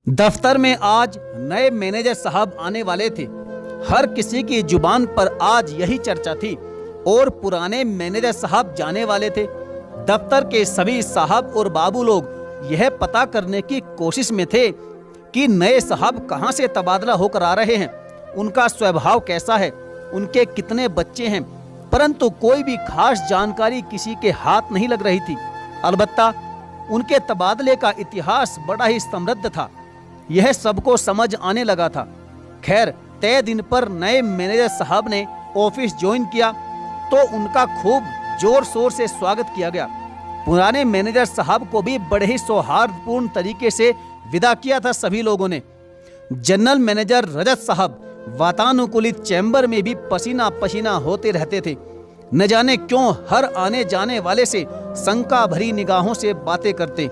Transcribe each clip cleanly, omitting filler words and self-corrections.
दफ्तर में आज नए मैनेजर साहब आने वाले थे। हर किसी की जुबान पर आज यही चर्चा थी और पुराने मैनेजर साहब जाने वाले थे। दफ्तर के सभी साहब और बाबू लोग यह पता करने की कोशिश में थे कि नए साहब कहां से तबादला होकर आ रहे हैं, उनका स्वभाव कैसा है, उनके कितने बच्चे हैं, परंतु कोई भी खास जानकारी किसी के हाथ नहीं लग रही थी। अलबत्ता उनके तबादले का इतिहास बड़ा ही समृद्ध था, यह सबको समझ आने लगा था। खैर, तय दिन पर नए मैनेजर साहब ने ऑफिस ज्वाइन किया तो उनका खूब जोर शोर से स्वागत किया गया। पुराने मैनेजर साहब को भी बड़े ही सौहार्दपूर्ण तरीके से विदा किया था सभी लोगों ने। जनरल मैनेजर रजत साहब वातानुकूलित चैम्बर में भी पसीना पसीना होते रहते थे। न जाने क्यों हर आने जाने वाले से शंका भरी निगाहों से बातें करते।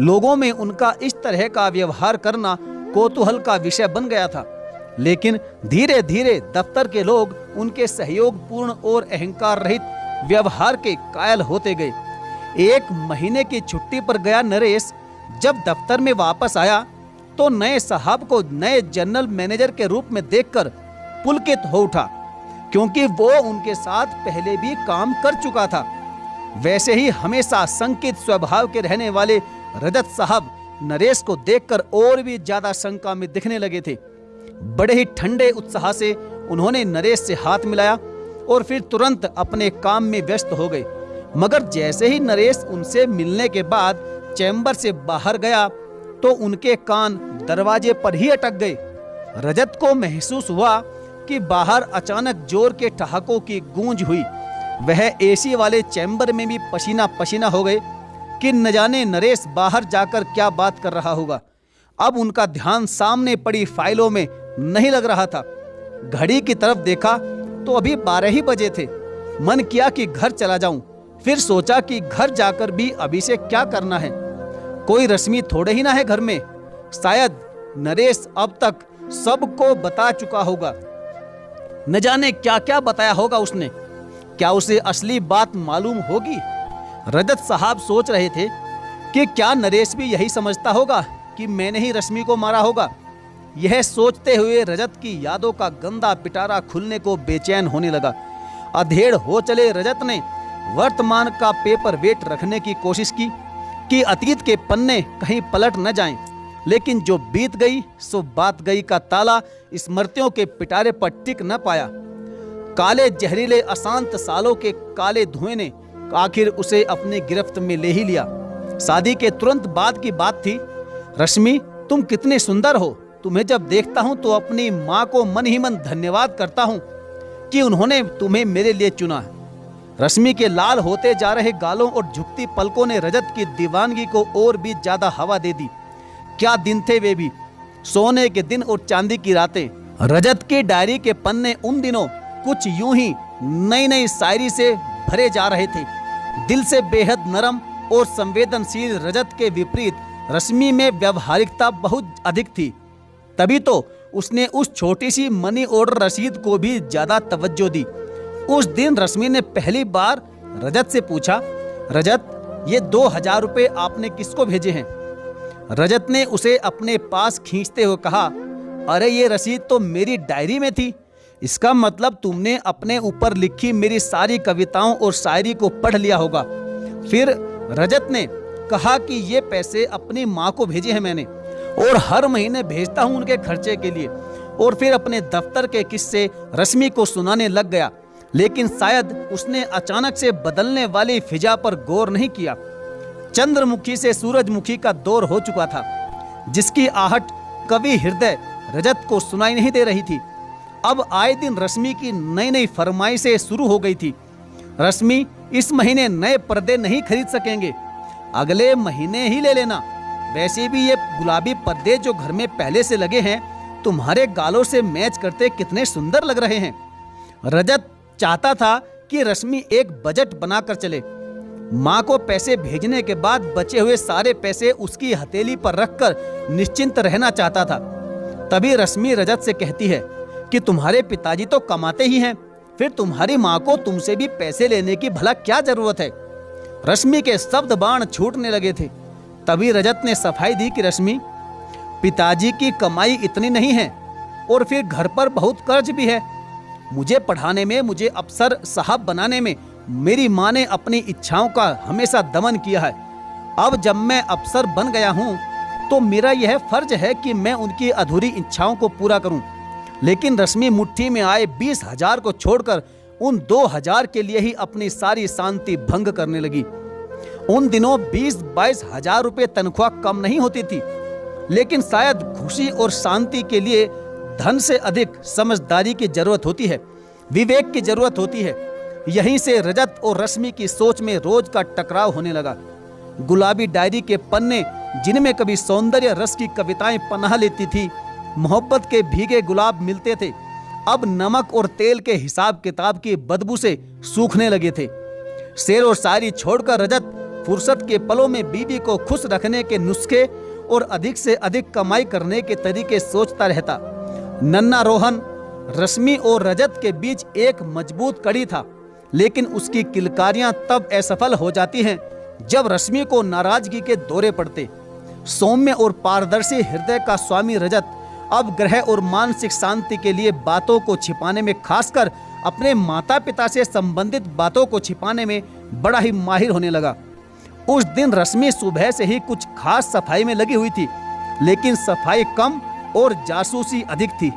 लोगों में उनका इस तरह का व्यवहार करना कौतूहल का विषय बन गया था। लेकिन धीरे धीरे दफ्तर के लोग उनके सहयोगपूर्ण और अहंकार रहित व्यवहार के कायल होते गए। एक महीने की छुट्टी पर गया नरेश जब दफ्तर में वापस आया तो नए साहब को नए जनरल मैनेजर के रूप में देखकर पुलकित हो उठा, क्योंकि वो उनके साथ पहले भी काम कर चुका था। वैसे ही हमेशा संकित स्वभाव के रहने वाले रजत साहब नरेश को देखकर और भी ज्यादा शंका में दिखने लगे थे। बड़े ही ठंडे उत्साह से उन्होंने नरेश से हाथ मिलाया और फिर तुरंत अपने काम में व्यस्त हो गए। मगर जैसे ही नरेश उनसे मिलने के बाद चैम्बर से बाहर गया तो उनके कान दरवाजे पर ही अटक गए। रजत को महसूस हुआ कि बाहर अचानक जोर के ठहाकों की गूंज हुई। वह एसी वाले चैम्बर में भी पसीना पसीना हो गए कि न जाने नरेश बाहर जाकर क्या बात कर रहा होगा। अब उनका ध्यान सामने पड़ी फाइलों में नहीं लग रहा था। घड़ी की तरफ देखा तो अभी 12 ही बजे थे। मन किया कि घर चला जाऊं, फिर सोचा कि घर जाकर भी अभी से क्या करना है, कोई रश्मि थोड़े ही ना है घर में। शायद नरेश अब तक सबको बता चुका होगा। न जाने क्या क्या बताया होगा उसने, क्या उसे असली बात मालूम होगी। रजत साहब सोच रहे थे कि क्या नरेश भी यही समझता होगा कि मैंने ही रश्मि को मारा होगा। यह सोचते हुए रजत की यादों का गंदा पिटारा खुलने को बेचैन होने लगा। अधेड़ हो चले रजत ने वर्तमान का पेपर वेट रखने की कोशिश की कि अतीत के पन्ने कहीं पलट न जाएं। लेकिन जो बीत गई सो बात गई का ताला स्मृतियों के पिटारे पर टिक न पाया। काले जहरीले अशांत सालों के काले धुएं ने आखिर उसे अपने गिरफ्त में ले ही लिया। शादी के तुरंत बाद की बात थी। रश्मि, तुम कितनी सुंदर हो। तुम्हें जब देखता हूं तो अपनी माँ को मन ही मन धन्यवाद करता हूं कि उन्होंने तुम्हें मेरे लिए चुना है। रश्मि के लाल होते जा रहे गालों और झुकती पलकों ने रजत की दीवानगी को और भी ज्यादा हवा दे दी। क्या दिन थे वे भी, सोने के दिन और चांदी की रातें। रजत की डायरी के पन्ने उन दिनों कुछ यूं ही नई नई शायरी से भरे जा रहे थे। दिल से बेहद नरम और संवेदनशील रजत के विपरीत रश्मि में व्यावहारिकता बहुत अधिक थी। तभी तो उसने उस छोटी सी मनी ऑर्डर रसीद को भी ज्यादा तवज्जो दी। उस दिन रश्मि ने पहली बार रजत से पूछा, रजत, ये 2000 रुपए आपने किसको भेजे हैं? रजत ने उसे अपने पास खींचते हुए कहा, अरे ये रसीद तो मेरी डायरी में थी। इसका मतलब तुमने अपने ऊपर लिखी मेरी सारी कविताओं और शायरी को पढ़ लिया होगा। फिर रजत ने कहा कि ये पैसे अपनी माँ को भेजे हैं मैंने, और हर महीने भेजता हूँ उनके खर्चे के लिए। और फिर अपने दफ्तर के किस्से रश्मि को सुनाने लग गया। लेकिन शायद उसने अचानक से बदलने वाली फिजा पर गौर नहीं किया। चंद्रमुखी से सूरजमुखी का दौर हो चुका था, जिसकी आहट कवि हृदय रजत को सुनाई नहीं दे रही थी। अब आए दिन रश्मि की नई नई फरमाइशें शुरू हो गई थी। रश्मि, इस महीने नए पर्दे नहीं खरीद सकेंगे, अगले महीने ही ले लेना। वैसे भी ये गुलाबी पर्दे जो घर में पहले से लगे हैं तुम्हारे गालों से मैच करते कितने सुंदर लग रहे हैं। रजत चाहता था कि रश्मि एक बजट बनाकर चले। माँ को पैसे भेजने के बाद बचे हुए सारे पैसे उसकी हथेली पर रखकर निश्चिंत रहना चाहता था। तभी रश्मि रजत से कहती है कि तुम्हारे पिताजी तो कमाते ही हैं, फिर तुम्हारी माँ को तुमसे भी पैसे लेने की भला क्या जरूरत है। रश्मि के शब्द बाण छूटने लगे थे। तभी रजत ने सफाई दी कि रश्मि, पिताजी की कमाई इतनी नहीं है और फिर घर पर बहुत कर्ज भी है। मुझे पढ़ाने में, मुझे अफसर साहब बनाने में मेरी माँ ने अपनी इच्छाओं का हमेशा दमन किया है। अब जब मैं अफसर बन गया हूँ तो मेरा यह फर्ज है कि मैं उनकी अधूरी इच्छाओं को पूरा करूं। लेकिन रश्मि मुट्ठी में आए 20,000 को छोड़कर उन 2,000 के लिए ही अपनी सारी शांति भंग करने लगी। उन दिनों 20-22 हजार रुपये तनख्वाह कम नहीं होती थी, लेकिन शायद खुशी और शांति के लिए धन से अधिक समझदारी की जरूरत होती है, विवेक की जरूरत होती है। यहीं से रजत और रश्मि की सोच में रोज का टकराव होने लगा। गुलाबी डायरी के पन्ने जिनमें कभी सौंदर्य रस की कविताएं पनाह लेती थी, मोहब्बत के भीगे गुलाब मिलते थे, अब नमक और तेल के हिसाब किताब की बदबू से सूखने लगे थे। शेर और शायरी छोड़कर रजत फुर्सत के पलों में बीवी को खुश रखने के नुस्खे और अधिक से अधिक कमाई करने के तरीके सोचता रहता। नन्ना रोहन रश्मि और रजत के बीच एक मजबूत कड़ी था, लेकिन उसकी किलकारियां तब असफल हो जाती हैं जब रश्मि को नाराजगी के दौरे पड़ते। सौम्य और पारदर्शी हृदय का स्वामी रजत अब ग्रह और मानसिक शांति के लिए बातों को छिपाने में, खासकर अपने माता पिता से संबंधित बातों को छिपाने में बड़ा ही माहिर होने लगा। उस दिन रश्मि सुबह से ही कुछ खास सफाई में लगी हुई थी, लेकिन सफाई कम और जासूसी अधिक थी।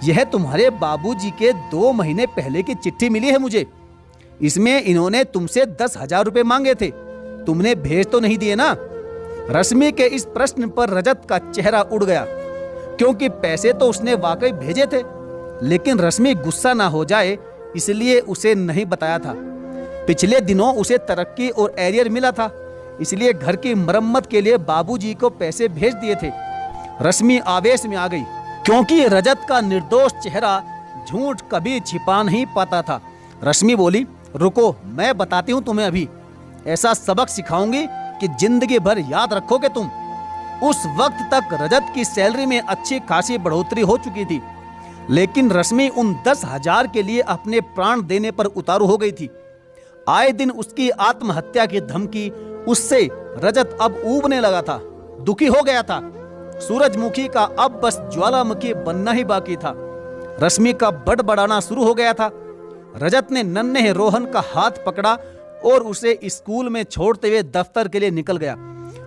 यह तुम्हारे बाबूजी के 2 महीने पहले की चिट्ठी मिली है मुझे। इसमें इन्होंने तुमसे 10,000 रुपये मांगे थे, तुमने भेज तो नहीं दिए ना? रश्मि के इस प्रश्न पर रजत का चेहरा उड़ गया, क्योंकि पैसे तो उसने वाकई भेजे थे, लेकिन रश्मि गुस्सा ना हो जाए इसलिए उसे नहीं बताया था। पिछले दिनों उसे तरक्की और एरियर मिला था, इसलिए घर की मरम्मत के लिए बाबूजी को पैसे भेज दिए थे। रश्मि आवेश में आ गई, क्योंकि रजत का निर्दोष चेहरा झूठ कभी छिपा नहीं पाता था। रश्मि बोली, रुको, मैं बताती हूँ तुम्हें, अभी ऐसा सबक सिखाऊंगी कि जिंदगी भर याद रखोगे तुम। उस वक्त तक रजत की सैलरी में अच्छी खासी बढ़ोतरी हो चुकी थी, लेकिन रश्मि उन 10,000 के लिए अपने प्राण देने पर उतारू हो गई थी। आए दिन उसकी आत्महत्या की धमकी उससे रजत अब ऊबने लगा था, दुखी हो गया था। सूरजमुखी का अब बस ज्वालामुखी बनना ही बाकी था। रश्मि का बड़बड़ाना शुरू हो गया था। रजत ने नन्हे रोहन का हाथ पकड़ा और उसे स्कूल में छोड़ते हुए दफ्तर के लिए निकल गया।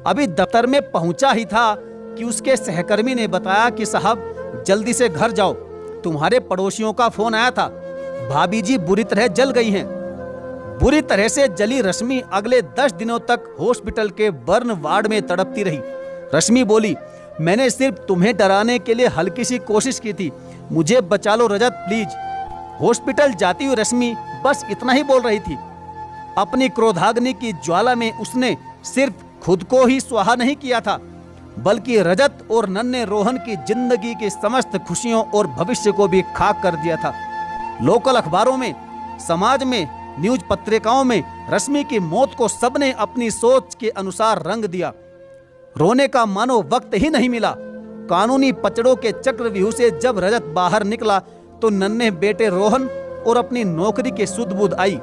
अभी दफ्तर में पहुंचा ही था कि उसके सहकर्मी ने बताया कि साहब जल्दी से घर जाओ, तुम्हारे पड़ोसियों का फोन आया था, भाभी जी बुरी तरह जल गई हैं। बुरी तरह से जली रश्मि अगले 10 दिनों तक हॉस्पिटल के बर्न वार्ड में तड़पती रही। रश्मि बोली, मैंने सिर्फ तुम्हें डराने के लिए हल्की सी कोशिश की थी, मुझे बचा लो रजत प्लीज। हॉस्पिटल जाती हुई रश्मि बस इतना ही बोल रही थी। अपनी क्रोधाग्नि की ज्वाला में उसने सिर्फ खुद को ही स्वाहा नहीं किया था, बल्कि रजत और नन्हे रोहन की जिंदगी की समस्त खुशियों और भविष्य को भी खाक कर दिया था। लोकल अखबारों में, समाज में, न्यूज पत्रिकाओं में रश्मि की मौत को सबने अपनी सोच के अनुसार रंग दिया। रोने का मानो वक्त ही नहीं मिला। कानूनी पचड़ों के चक्रव्यूह से जब रजत बाहर निकला तो नन्हे बेटे रोहन और अपनी नौकरी की सुध-बुध आई।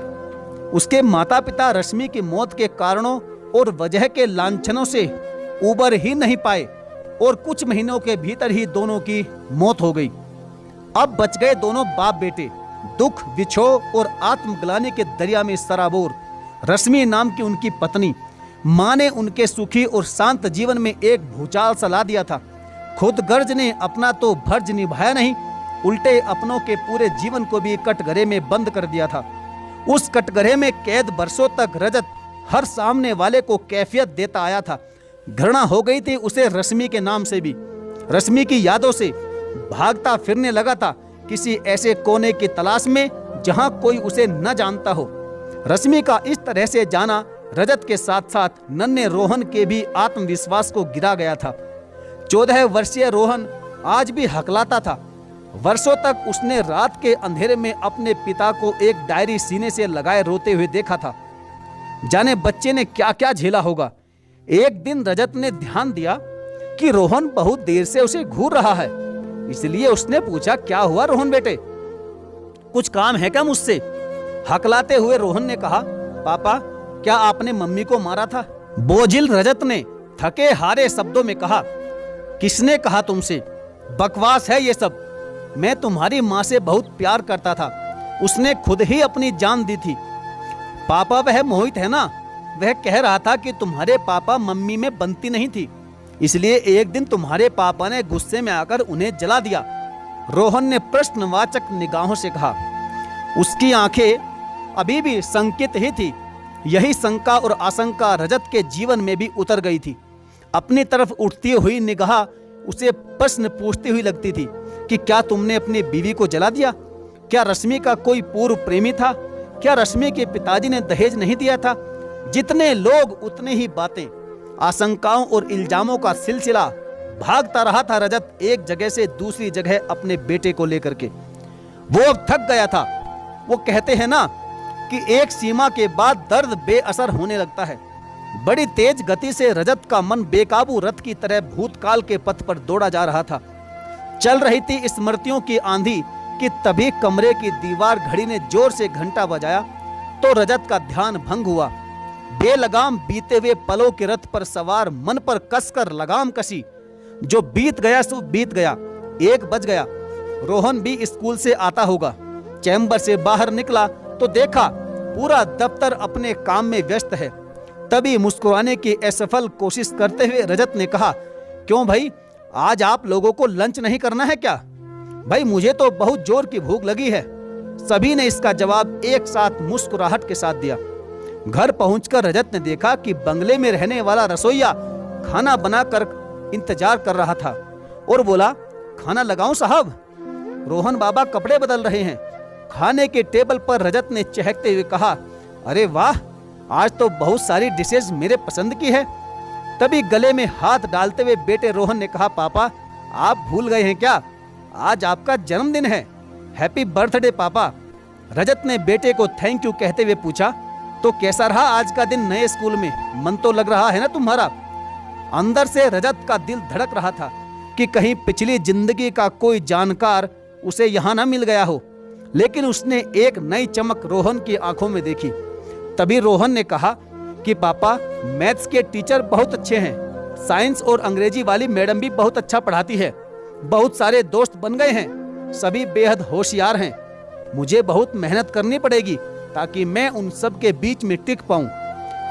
उसके माता पिता रश्मि की मौत के कारणों और वजह के लांछनों से उबर ही नहीं पाए और कुछ महीनों के भीतर ही दोनों की मौत हो गई। अब बच गए दोनों बाप बेटे, दुख, विछोह और आत्मग्लानि के दरिया में सराबोर। रश्मि नाम की उनकी पत्नी, माँ ने उनके सुखी और शांत जीवन में एक भूचाल सा ला दिया था। खुद गर्ज ने अपना तो फर्ज निभाया नहीं, उल्टे अपनों के पूरे जीवन को भी कटघरे में बंद कर दिया था। उस कटघरे में कैद बरसों तक रजत हर सामने वाले को कैफियत देता आया था। घृणा हो गई थी उसे रश्मि के नाम से भी। रश्मि की यादों से भागता फिरने लगा था, किसी ऐसे कोने की तलाश में जहां कोई उसे न जानता हो। रश्मि का इस तरह से जाना रजत के साथ साथ नन्हे रोहन के भी आत्मविश्वास को गिरा गया था। 14 वर्षीय रोहन आज भी हकलाता था। वर्षों तक उसने रात के अंधेरे में अपने पिता को एक डायरी सीने से लगाए रोते हुए देखा था। जाने बच्चे ने क्या क्या झेला होगा। एक दिन रजत ने ध्यान दिया कि रोहन बहुत देर से उसे घूर रहा है, इसलिए उसने पूछा, क्या हुआ रोहन बेटे, कुछ काम है क्या मुझसे? हकलाते हुए रोहन ने कहा, पापा क्या आपने मम्मी को मारा था? बोझिल रजत ने थके हारे शब्दों में कहा, किसने कहा तुमसे? बकवास है ये सब। मैं तुम्हारी माँ से बहुत प्यार करता था, उसने खुद ही अपनी जान दी थी। पापा वह मोहित है ना, वह कह रहा था कि तुम्हारे पापा मम्मी में बनती नहीं थी, इसलिए एक दिन तुम्हारे पापा ने गुस्से में आकर उन्हें जला दिया। रोहन ने प्रश्नवाचक निगाहों से कहा। उसकी आंखें अभी भी संकित ही थी। यही शंका और आशंका रजत के जीवन में भी उतर गई थी। अपनी तरफ उठती हुई निगाह उसे प्रश्न पूछती हुई लगती थी कि क्या तुमने अपनी बीवी को जला दिया? क्या रश्मि का कोई पूर्व प्रेमी था? क्या रश्मि के पिताजी ने दहेज नहीं दिया था? जितने लोग उतने ही बातें, आशंकाओं और इल्जामों का सिलसिला। भागता रहा था रजत एक जगह से दूसरी जगह अपने बेटे को लेकर के। वो अब थक गया था। वो कहते हैं ना कि एक सीमा के बाद दर्द बेअसर होने लगता है। बड़ी तेज गति से रजत का मन बेकाबू रथ की तरह भूतकाल के पथ पर दौड़ा जा रहा था। चल रही थी स्मृतियों की आंधी कि तभी कमरे की दीवार घड़ी ने जोर से घंटा बजाया तो रजत का ध्यान भंग हुआ। बेलगाम बीते हुए पलों के रथ पर सवार मन पर कसकर लगाम कसी। जो बीत गया सो बीत गया। 1 बज गया। रोहन भी स्कूल से आता होगा। चैम्बर से बाहर निकला तो देखा पूरा दफ्तर अपने काम में व्यस्त है। तभी मुस्कुराने की असफल कोशिश करते हुए रजत ने कहा, क्यों भाई, आज आप लोगों को लंच नहीं करना है क्या? भाई मुझे तो बहुत जोर की भूख लगी है। सभी ने इसका जवाब एक साथ मुस्कुराहट के साथ दिया। घर पहुंचकर रजत ने देखा कि बंगले में रहने वाला रसोइया खाना बनाकर इंतजार कर रहा था और बोला, खाना लगाऊं साहब? रोहन बाबा कपड़े बदल रहे हैं। खाने के टेबल पर रजत ने चहकते हुए कहा, अरे वाह, आज तो बहुत सारी डिशेज मेरे पसंद की है। तभी गले में हाथ डालते हुए बेटे रोहन ने कहा, पापा आप भूल गए हैं क्या? आज आपका जन्मदिन है। हैप्पी बर्थडे पापा। रजत ने बेटे को थैंक यू कहते हुए पूछा, तो कैसा रहा आज का दिन नए स्कूल में? मन तो लग रहा है ना तुम्हारा? अंदर से रजत का दिल धड़क रहा था कि कहीं पिछली जिंदगी का कोई जानकार उसे यहाँ ना मिल गया हो। लेकिन उसने एक नई चमक रोहन की आंखों में देखी। तभी रोहन ने कहा कि पापा मैथ्स के टीचर बहुत अच्छे हैं। साइंस और अंग्रेजी वाली मैडम भी बहुत अच्छा पढ़ाती है। बहुत सारे दोस्त बन गए हैं। सभी बेहद होशियार हैं। मुझे बहुत मेहनत करनी पड़ेगी ताकि मैं उन सब के बीच में टिक पाऊं।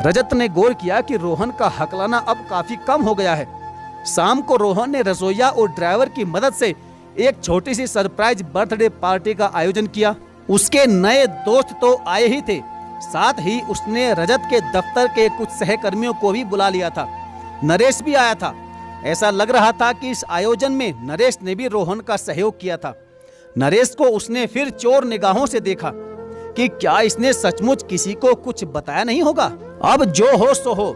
रजत ने गौर किया कि रोहन का हकलाना अब काफी कम हो गया है। शाम को रोहन ने रसोइया और ड्राइवर की मदद से एक छोटी सी सरप्राइज बर्थडे पार्टी का आयोजन किया। उसके नए दोस्त तो आए ही थे, साथ ही उसने रजत के दफ्तर के कुछ सहकर्मियों को भी बुला लिया था। नरेश भी आया था। ऐसा लग रहा था कि इस आयोजन में नरेश ने भी रोहन का सहयोग किया था। नरेश को उसने फिर चोर निगाहों से देखा कि क्या इसने सचमुच किसी को कुछ बताया नहीं होगा। अब जो हो सो हो।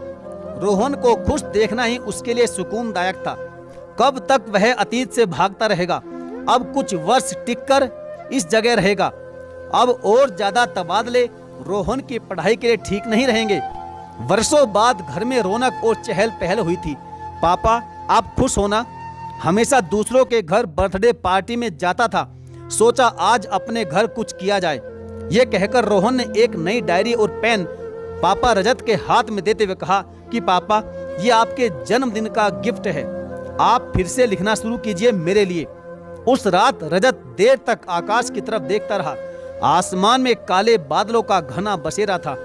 रोहन को खुश देखना ही उसके लिए सुकूनदायक था। कब तक वह अतीत से भागता रहेगा? अब कुछ वर्ष टिककर इस जगह रहेगा। अब और ज्यादा तबादले रोहन की पढ़ाई के लिए ठीक नहीं रहेंगे। वर्षों बाद घर में रौनक और चहल पहल हुई थी। पापा आप खुश होना। हमेशा दूसरों के घर बर्थडे पार्टी में जाता था, सोचा आज अपने घर कुछ किया जाए। यह कहकर रोहन ने एक नई डायरी और पेन पापा रजत के हाथ में देते हुए कहा कि पापा ये आपके जन्मदिन का गिफ्ट है, आप फिर से लिखना शुरू कीजिए मेरे लिए। उस रात रजत देर तक आकाश की तरफ देखता रहा। आसमान में काले बादलों का घना बसेरा था,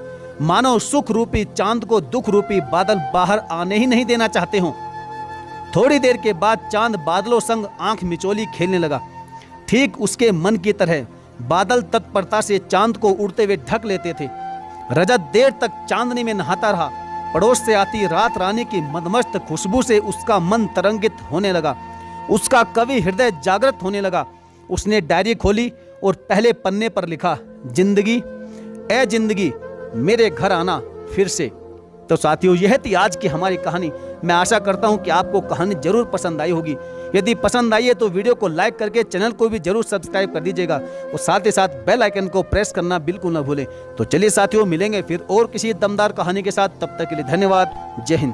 मानो सुख रूपी चांद को दुख रूपी बादल बाहर आने ही नहीं देना चाहते हों। थोड़ी देर के बाद चांद बादलों संग आंख मिचोली खेलने लगा। ठीक उसके मन की तरह बादल तत्परता से चांद को उड़ते हुए ढक लेते थे। रजत देर तक चांदनी में नहाता रहा। पड़ोस से आती रात रानी की मदमस्त खुशबू से उसका मन तरंगित होने लगा। उसका कवि हृदय जागृत होने लगा। उसने डायरी खोली और पहले पन्ने पर लिखा, जिंदगी ए जिंदगी मेरे घर आना फिर से। तो साथियों, यह थी आज की हमारी कहानी। मैं आशा करता हूं कि आपको कहानी जरूर पसंद आई होगी। यदि पसंद आई है तो वीडियो को लाइक करके चैनल को भी जरूर सब्सक्राइब कर दीजिएगा और साथ ही साथ बेल आइकन को प्रेस करना बिल्कुल न भूलें। तो चलिए साथियों, मिलेंगे फिर और किसी दमदार कहानी के साथ। तब तक के लिए धन्यवाद। जय हिंद।